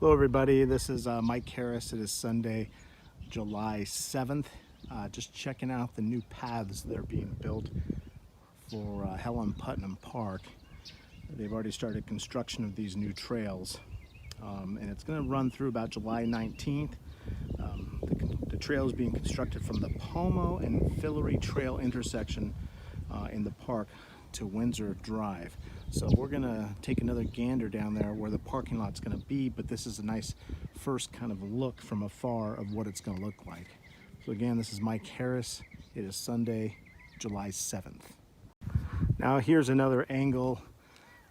Hello everybody, this is Mike Harris. It is Sunday, July 7th. Just checking out the new paths that are being built for Helen Putnam Park. They've already started construction of these new trails, and it's going to run through about July 19th. The trail is being constructed from the Pomo and Filaree trail intersection in the park to Windsor Drive. So we're gonna take another gander down there where the parking lot's gonna be, but this is a nice first kind of look from afar of what it's gonna look like. So again, this is Mike Harris. It is Sunday, July 7th. Now here's another angle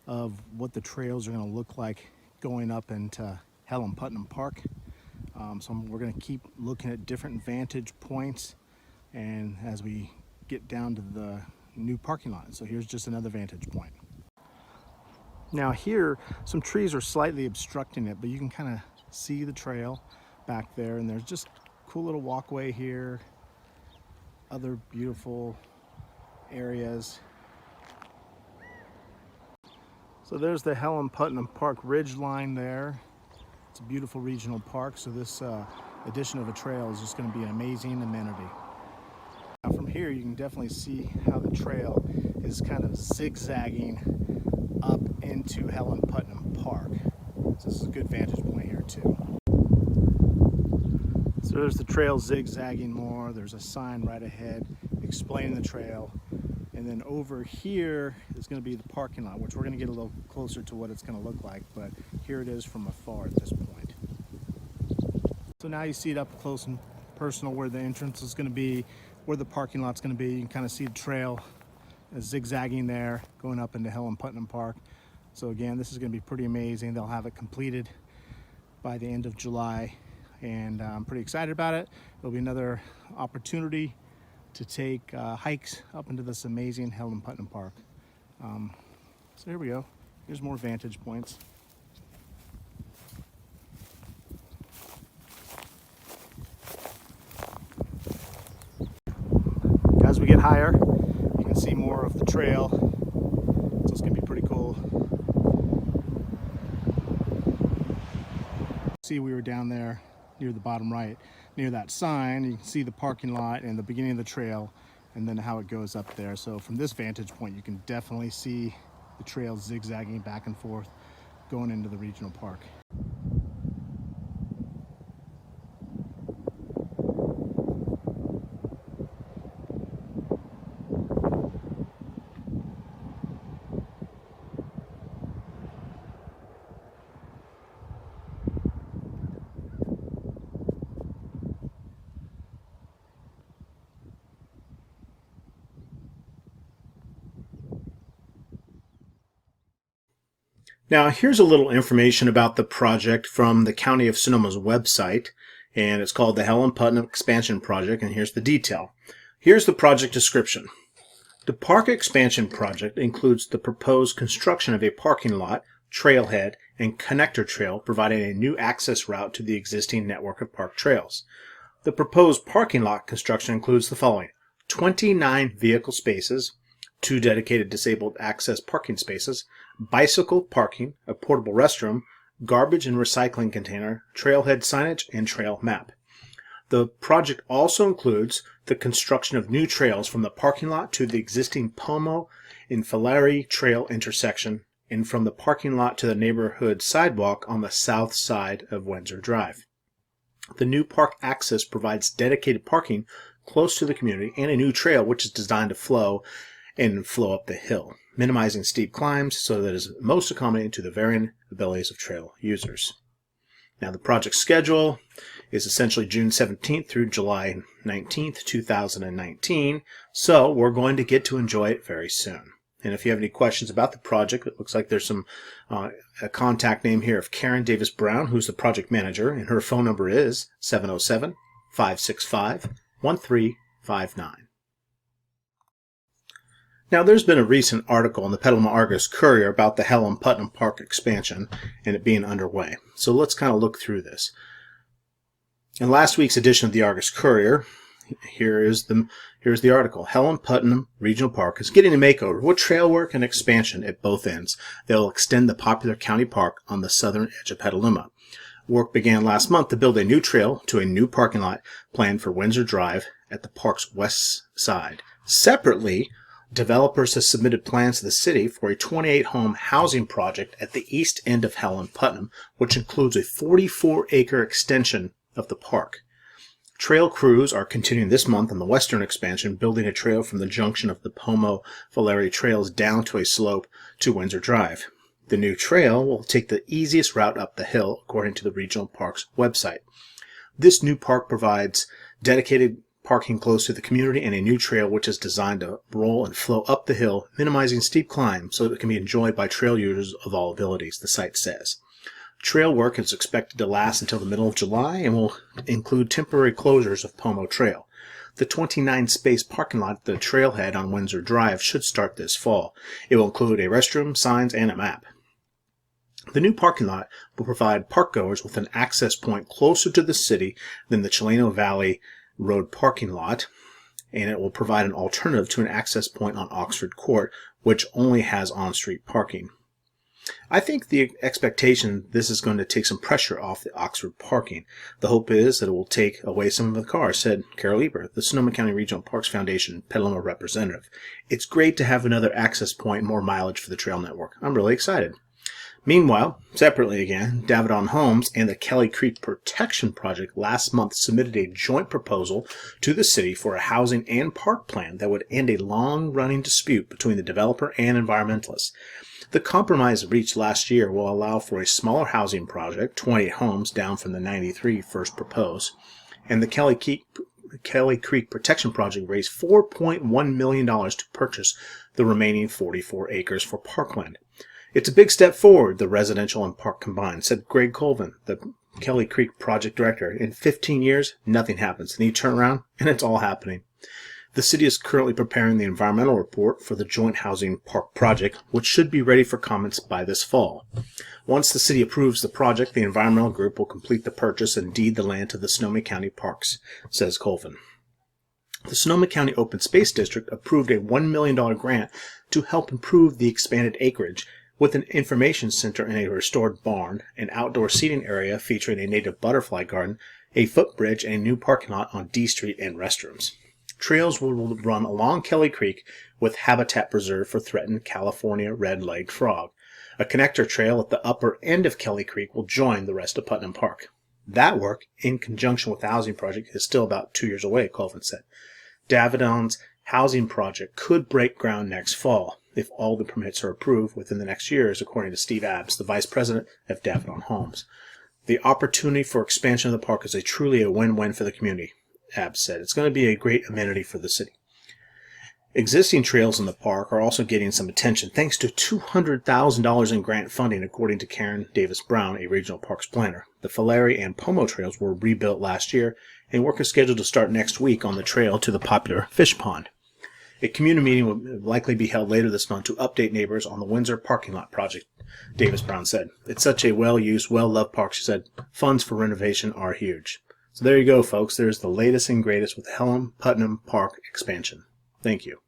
of what the trails are gonna look like going up into Helen Putnam Park. So we're gonna keep looking at different vantage points, and as we get down to the new parking lot. So here's just another vantage point. Now here, some trees are slightly obstructing it, but you can kind of see the trail back there, and there's just a cool little walkway here, other beautiful areas. So there's the Helen Putnam Park ridge line there. It's a beautiful regional park, so this addition of a trail is just going to be an amazing amenity. Now from here you can definitely see how the trail is kind of zigzagging up into Helen Putnam Park. So this is a good vantage point here too. So there's the trail zigzagging more. There's a sign right ahead explaining the trail. And then over here is going to be the parking lot, which we're going to get a little closer to what it's going to look like. But here it is from afar at this point. So now you see it up close and personal where the entrance is going to be, where the parking lot's going to be. You can kind of see the trail zigzagging there going up into Helen Putnam Park. So again, this is going to be pretty amazing. They'll have it completed by the end of July, and I'm pretty excited about it. It'll be another opportunity to take hikes up into this amazing Helen Putnam Park. So here we go. Here's more vantage points. As we get higher, you can see more of the trail, so it's going to be pretty cool. See, we were down there near the bottom right, near that sign. You can see the parking lot and the beginning of the trail, and then how it goes up there. So from this vantage point, you can definitely see the trail zigzagging back and forth going into the regional park. Now here's a little information about the project from the County of Sonoma's website, and it's called the Helen Putnam Expansion Project, and here's the detail. Here's the project description. The park expansion project includes the proposed construction of a parking lot, trailhead, and connector trail, providing a new access route to the existing network of park trails. The proposed parking lot construction includes the following: 29 vehicle spaces, 2 dedicated disabled access parking spaces, bicycle parking, a portable restroom, garbage and recycling container, trailhead signage, and trail map. The project also includes the construction of new trails from the parking lot to the existing Pomo and Filaree trail intersection, and from the parking lot to the neighborhood sidewalk on the south side of Windsor Drive. The new park access provides dedicated parking close to the community and a new trail which is designed to flow up the hill, minimizing steep climbs so that it is most accommodating to the varying abilities of trail users. Now the project schedule is essentially June 17th through July 19th, 2019, so we're going to get to enjoy it very soon. And if you have any questions about the project, it looks like there's a contact name here of Karen Davis Brown, who's the project manager, and her phone number is 707-565-1359. Now, there's been a recent article in the Petaluma Argus-Courier about the Helen Putnam Park expansion and it being underway. So let's kind of look through this. In last week's edition of the Argus-Courier, here's the article. Helen Putnam Regional Park is getting a makeover with trail work and expansion at both ends that will extend the popular county park on the southern edge of Petaluma. Work began last month to build a new trail to a new parking lot planned for Windsor Drive at the park's west side. Separately, developers have submitted plans to the city for a 28-home housing project at the east end of Helen Putnam, which includes a 44-acre extension of the park. Trail crews are continuing this month on the western expansion, building a trail from the junction of the Pomo and Filaree trails down to a slope to Windsor Drive. The new trail will take the easiest route up the hill, according to the regional park's website. This new park provides dedicated parking close to the community and a new trail which is designed to roll and flow up the hill, minimizing steep climbs so that it can be enjoyed by trail users of all abilities, the site says. Trail work is expected to last until the middle of July and will include temporary closures of Pomo Trail. The 29-space parking lot at the trailhead on Windsor Drive should start this fall. It will include a restroom, signs, and a map. The new parking lot will provide parkgoers with an access point closer to the city than the Chileno Valley Road parking lot, and it will provide an alternative to an access point on Oxford Court, which only has on-street parking. I think the expectation this is going to take some pressure off the Oxford parking. The hope is that it will take away some of the cars, said Carol Eber, the Sonoma County Regional Parks Foundation Petaluma representative. It's great to have another access point and more mileage for the trail network. I'm really excited. Meanwhile, separately again, Davidoff Homes and the Kelly Creek Protection Project last month submitted a joint proposal to the city for a housing and park plan that would end a long-running dispute between the developer and environmentalists. The compromise reached last year will allow for a smaller housing project, 28 homes down from the 93 first proposed, and the Kelly Creek Protection Project raised $4.1 million to purchase the remaining 44 acres for parkland. It's a big step forward, the residential and park combined, said Greg Colvin, the Kelly Creek project director. In 15 years, nothing happens. Then you turn around, and it's all happening. The city is currently preparing the environmental report for the joint housing park project, which should be ready for comments by this fall. Once the city approves the project, the environmental group will complete the purchase and deed the land to the Sonoma County Parks, says Colvin. The Sonoma County Open Space District approved a $1 million grant to help improve the expanded acreage, with an information center and a restored barn, an outdoor seating area featuring a native butterfly garden, a footbridge, and a new parking lot on D Street and restrooms. Trails will run along Kelly Creek with habitat preserved for threatened California red-legged frog. A connector trail at the upper end of Kelly Creek will join the rest of Putnam Park. That work, in conjunction with the housing project, is still about 2 years away, Colvin said. Davidoff's housing project could break ground next fall if all the permits are approved within the next years, according to Steve Abbs, the vice president of Davidoff Homes. The opportunity for expansion of the park is truly a win-win for the community, Abbs said. It's going to be a great amenity for the city. Existing trails in the park are also getting some attention thanks to $200,000 in grant funding, according to Karen Davis Brown, a regional parks planner. The Filaree and Pomo trails were rebuilt last year, and work is scheduled to start next week on the trail to the popular fish pond. A community meeting will likely be held later this month to update neighbors on the Windsor parking lot project, Davis Brown said. It's such a well-used, well-loved park, she said. Funds for renovation are huge. So there you go, folks. There's the latest and greatest with Helen Putnam Park Expansion. Thank you.